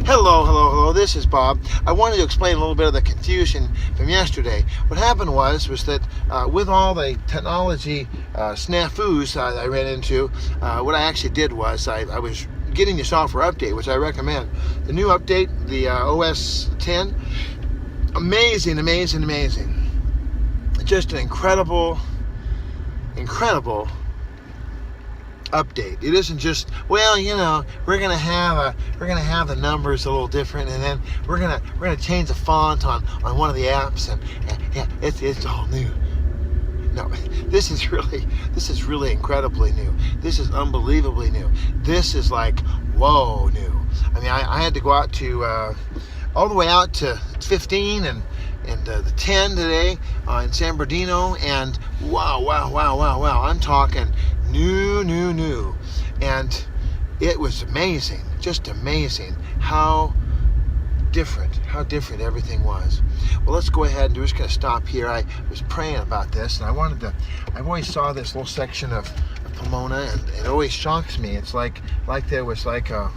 Hello, this is Bob. I wanted to explain a little bit of the confusion from yesterday. What happened was that with all the technology snafus I ran into, what I actually did was I was getting the software update, which I recommend. The new update, the OS 10, amazing. Just an incredible update. It isn't just, well, you know, we're gonna have the numbers a little different, and then we're gonna change the font on one of the apps, and yeah, it's all new. No, this is really incredibly new. This is unbelievably new. This is like, whoa, new. I mean, I had to go out to all the way out to 15 and the 10 today in San Bernardino, and wow. I'm talking new, and it was amazing, just amazing how different everything was. Well, let's go ahead and we're just going to stop here. I was praying about this, and I've always saw this little section of Pomona, and it always shocks me. It's like there was like a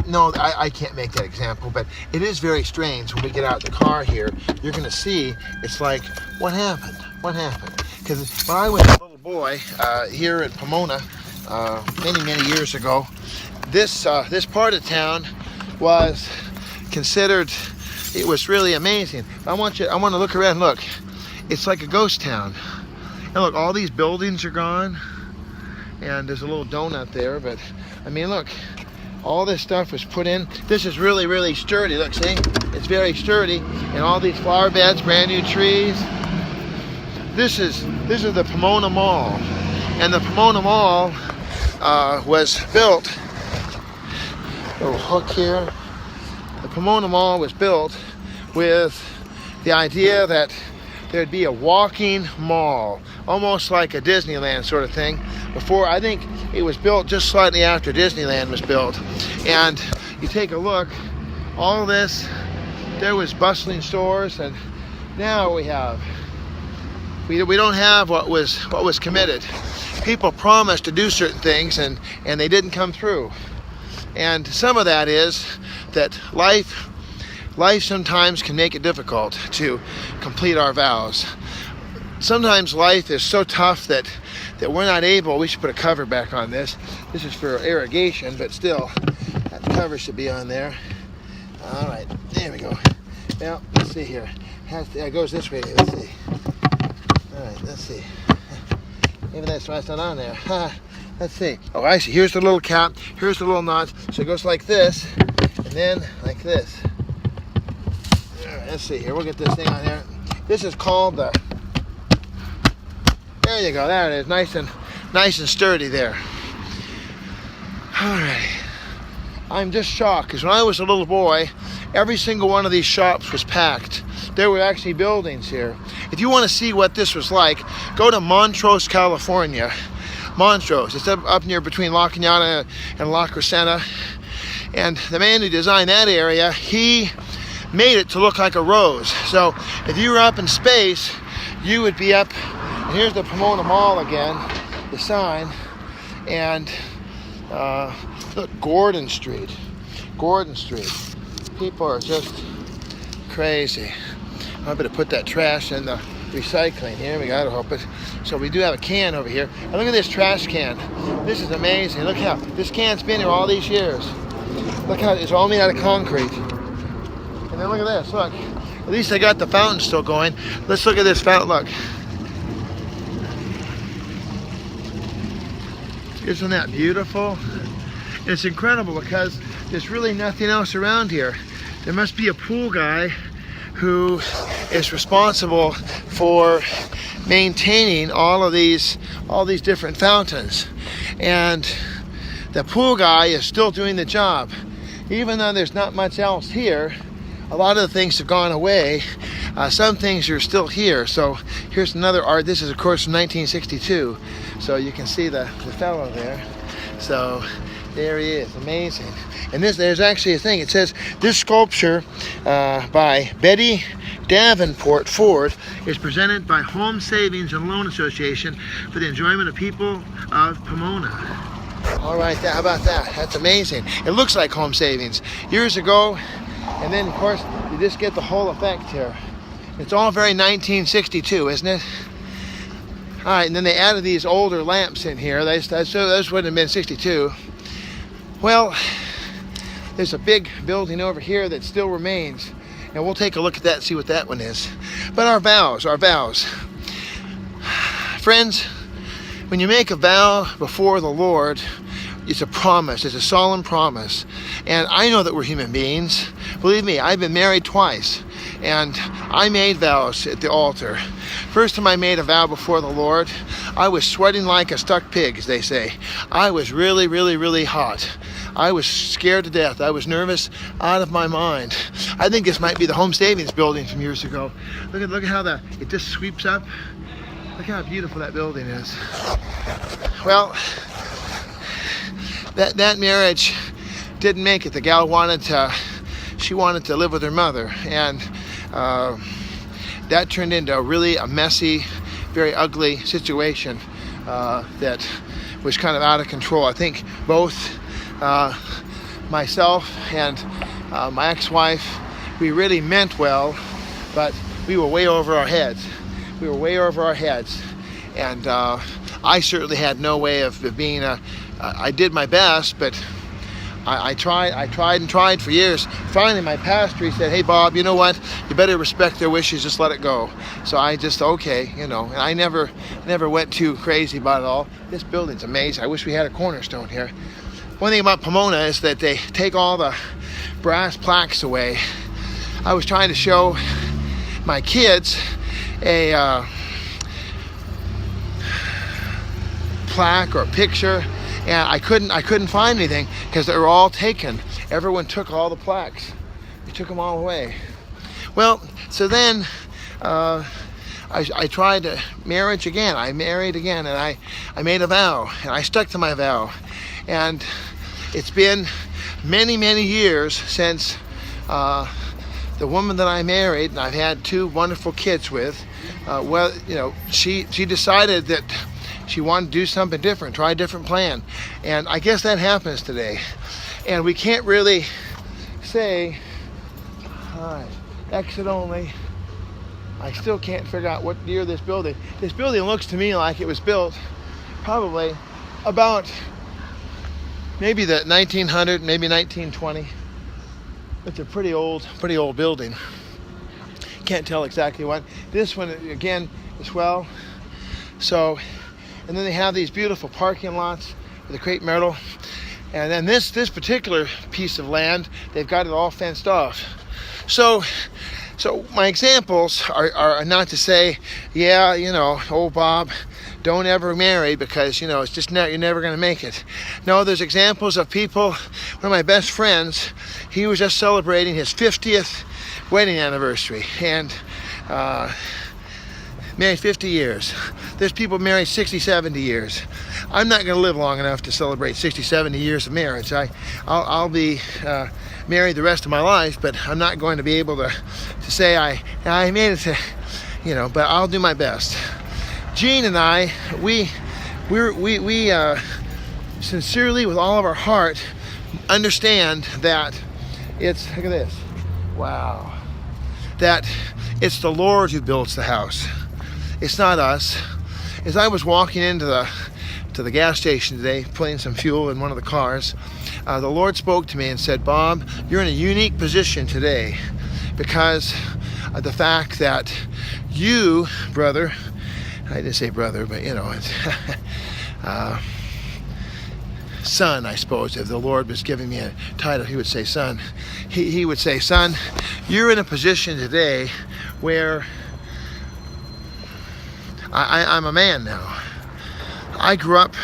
no, I can't make that example, but it is very strange when we get out of the car here. You're going to see, it's like, what happened? Because when I was a little boy here in Pomona many years ago, this part of town was considered, it was really amazing. I want to look around. Look, it's like a ghost town. And look, all these buildings are gone, and there's a little donut there, but I mean, look, all this stuff was put in. This is really sturdy. Look, see? It's very sturdy. And all these flower beds, brand new trees. This is the Pomona Mall. And the Pomona Mall was built, little hook here. The Pomona Mall was built with the idea that there'd be a walking mall, almost like a Disneyland sort of thing. Before, I think it was built just slightly after Disneyland was built. And you take a look, all this, there was bustling stores, and now we don't have what was committed. People promised to do certain things, and they didn't come through. And some of that is that life sometimes can make it difficult to complete our vows. Sometimes life is so tough that we're not able. We should put a cover back on this. This is for irrigation, but still, that cover should be on there. All right, there we go. Now, let's see here. It goes this way. Let's see. All right, let's see. Maybe that's why it's not on there. Let's see. Oh, I see. Here's the little cap. Here's the little knots. So it goes like this, and then like this. All right, let's see here. We'll get this thing on there. This is called the. There you go. There it is. Nice and sturdy there. All right. I'm just shocked because when I was a little boy, every single one of these shops was packed. There were actually buildings here. If you want to see what this was like, go to Montrose, California. Montrose. It's up near between La Cañada and La Crescenta. And the man who designed that area, he made it to look like a rose. So if you were up in space, you would be up. And here's the Pomona Mall again, the sign. And look, Gordon Street. People are just crazy. I'm going to put that trash in the recycling. Here we go, to hope it. So we do have a can over here. And look at this trash can. This is amazing. Look how this can's been here all these years. Look how it's all made out of concrete. And then look at this. Look, at least I got the fountain still going. Let's look at this fountain. Look. Isn't that beautiful? It's incredible because there's really nothing else around here. There must be a pool guy who is responsible for maintaining all these different fountains. And the pool guy is still doing the job. Even though there's not much else here, a lot of the things have gone away. Some things are still here. So here's another art. This is, of course, from 1962. So you can see the fellow there. So there he is, amazing. And there's actually a thing. It says, this sculpture by Betty Davenport Ford is presented by Home Savings and Loan Association for the enjoyment of people of Pomona. All right, how about that? That's amazing. It looks like home savings. Years ago, and then of course, you just get the whole effect here. It's all very 1962, isn't it? All right, and then they added these older lamps in here. Those wouldn't have been 62. Well, there's a big building over here that still remains, and we'll take a look at that and see what that one is. But our vows. Friends, when you make a vow before the Lord, it's a promise, it's a solemn promise. And I know that we're human beings. Believe me, I've been married twice, and I made vows at the altar. First time I made a vow before the Lord, I was sweating like a stuck pig, as they say. I was really, really, really hot. I was scared to death. I was nervous out of my mind. I think this might be the home savings building from years ago. Look at how it just sweeps up. Look how beautiful that building is. Well, that marriage didn't make it. The gal wanted to live with her mother, and that turned into a messy, very ugly situation that was kind of out of control. I think both myself and my ex-wife, we really meant well, but we were way over our heads. And I certainly had no way of being I did my best, but I tried for years. Finally, my pastor, he said, "Hey, Bob, you know what? You better respect their wishes. Just let it go." So I just, okay, and I never went too crazy about it all. This building's amazing. I wish we had a cornerstone here. One thing about Pomona is that they take all the brass plaques away. I was trying to show my kids a plaque or a picture, and I couldn't find anything because they were all taken. Everyone took all the plaques. They took them all away. Well, so then I tried marriage again. I married again, and I made a vow, and I stuck to my vow. And it's been many, many years since the woman that I married, and I've had 2 wonderful kids with, she decided that she wanted to do something different, try a different plan. And I guess that happens today. And we can't really say, all right, exit only. I still can't figure out what year this building looks to me like it was built probably about maybe the 1900, maybe 1920. It's a pretty old building. Can't tell exactly what. This one, again, as well. So, and then they have these beautiful parking lots with a crepe myrtle. And then this particular piece of land, they've got it all fenced off. So my examples are not to say, yeah, old Bob, don't ever marry because, it's just you're never going to make it. No, there's examples of people. One of my best friends, he was just celebrating his 50th wedding anniversary, and married 50 years. There's people married 60, 70 years. I'm not going to live long enough to celebrate 60, 70 years of marriage. I'll be married the rest of my life, but I'm not going to be able to say I made it to, but I'll do my best. Jean and I, we sincerely, with all of our heart, understand that it's, look at this, wow, that it's the Lord who builds the house. It's not us. As I was walking into the gas station today, putting some fuel in one of the cars, the Lord spoke to me and said, "Bob, you're in a unique position today because of the fact that you, brother," I didn't say brother, but it's son, I suppose. If the Lord was giving me a title, he would say son. He would say, "Son, you're in a position today where I'm a man now. I grew up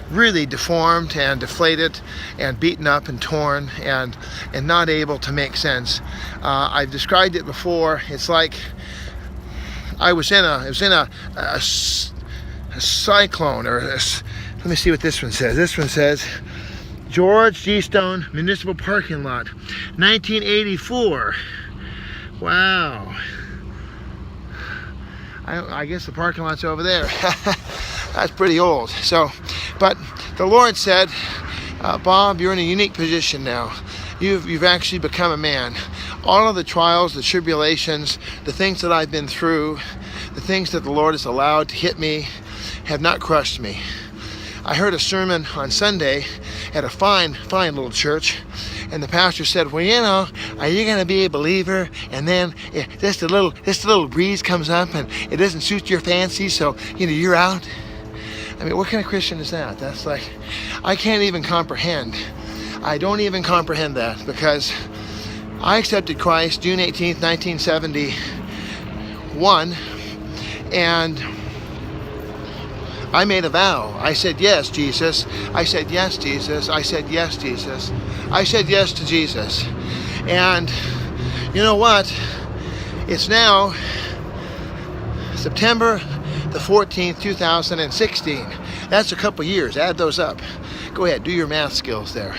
really deformed and deflated and beaten up and torn and not able to make sense. I've described it before. It's like I was in a cyclone, or let me see what this one says. This one says, George G. Stone Municipal Parking Lot, 1984. Wow. I guess the parking lot's over there. That's pretty old. So, but the Lord said, Bob, you're in a unique position now. You've actually become a man. All of the trials, the tribulations, the things that I've been through, the things that the Lord has allowed to hit me have not crushed me. I heard a sermon on Sunday at a fine little church, and the pastor said, well, you know, are you going to be a believer? And then just a little breeze comes up and it doesn't suit your fancy, so, you know, you're out. I mean, what kind of Christian is that? That's like, I can't even comprehend. I don't even comprehend that, because I accepted Christ June 18th, 1971, and I made a vow. I said, yes, Jesus. I said, yes, Jesus. I said, yes, Jesus. I said yes to Jesus. And you know what? It's now September the 14th, 2016. That's a couple years. Add those up. Go ahead, do your math skills there.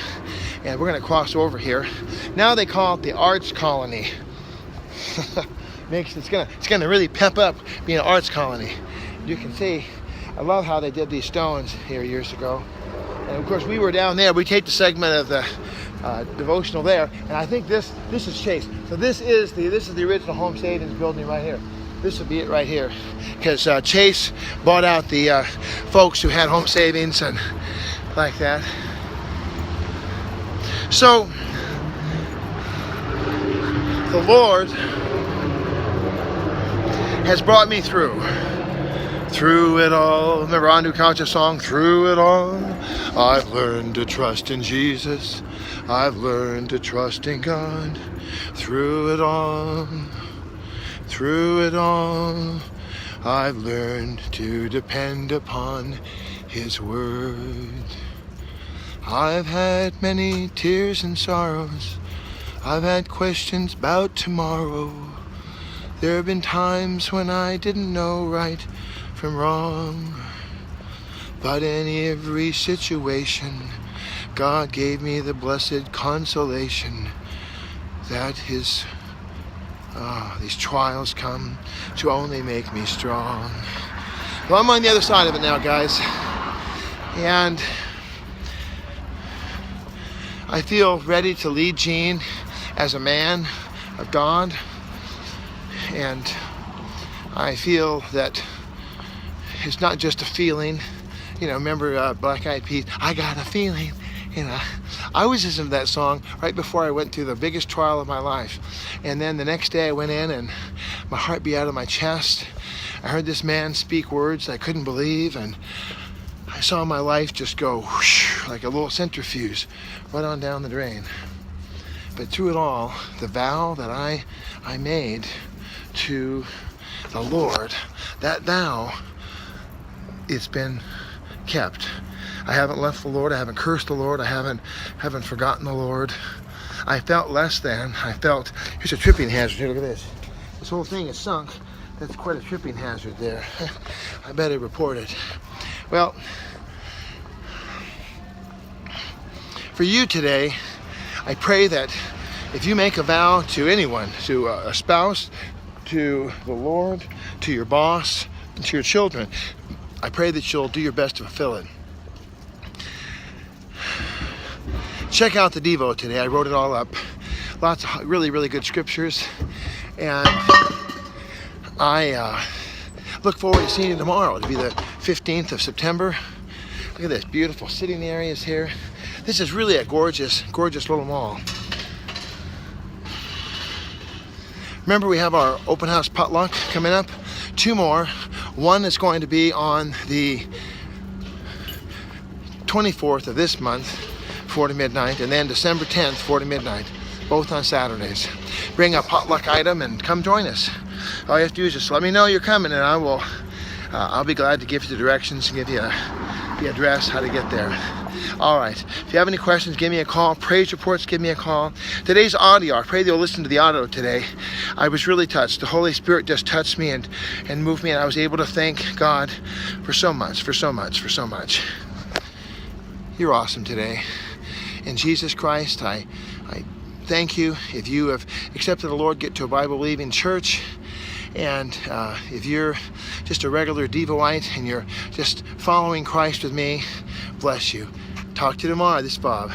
And we're going to cross over here. Now they call it the Arts Colony. It's going to really pep up being an arts colony. You can see, I love how they did these stones here years ago. And of course we were down there. We taped a segment of the devotional there, and I think this is Chase. So this is the original Home Savings building right here. This would be it right here, because Chase bought out the folks who had home savings and like that. So the Lord has brought me through it all. Remember Andrew Couch's song, Through It All? I've learned to trust in Jesus. I've learned to trust in God. Through it all, I've learned to depend upon His word. I've had many tears and sorrows. I've had questions about tomorrow. There have been times when I didn't know right from wrong. But in every situation, God gave me the blessed consolation that these trials come to only make me strong. Well, I'm on the other side of it now, guys. And I feel ready to lead Gene as a man of God. And I feel that it's not just a feeling. You know, remember Black Eyed Peas, I got a feeling. You know, I was listening to that song right before I went through the biggest trial of my life. And then the next day I went in and my heart beat out of my chest. I heard this man speak words I couldn't believe, and I saw my life just go whoosh, like a little centrifuge right on down the drain. But through it all, the vow that I made to the Lord, that vow, it's been kept. I haven't left the Lord. I haven't cursed the Lord. I haven't forgotten the Lord. I felt less than. I felt, here's a tripping hazard here. Look at this. This whole thing is sunk. That's quite a tripping hazard there. I better report it. Well, for you today, I pray that if you make a vow to anyone, to a spouse, to the Lord, to your boss, to your children, I pray that you'll do your best to fulfill it. Check out the Devo today. I wrote it all up. Lots of really, really good scriptures. And I look forward to seeing you tomorrow. It'll be the 15th of September. Look at this, beautiful sitting areas here. This is really a gorgeous, gorgeous little mall. Remember, we have our open house potluck coming up. 2 more. One is going to be on the 24th of this month, 4 to midnight, and then December 10th, 4 to midnight, both on Saturdays. Bring a potluck item and come join us. All you have to do is just let me know you're coming, and I'll be glad to give you the directions and give you the address, how to get there. All right. If you have any questions, give me a call. Praise reports, give me a call. Today's audio, I pray that you'll listen to the audio today. I was really touched. The Holy Spirit just touched me and moved me, and I was able to thank God for so much, for so much, for so much. You're awesome today. In Jesus Christ, I thank you. If you have accepted the Lord, get to a Bible-believing church. And if you're just a regular Devoite and you're just following Christ with me, bless you. Talk to you tomorrow. This is Bob.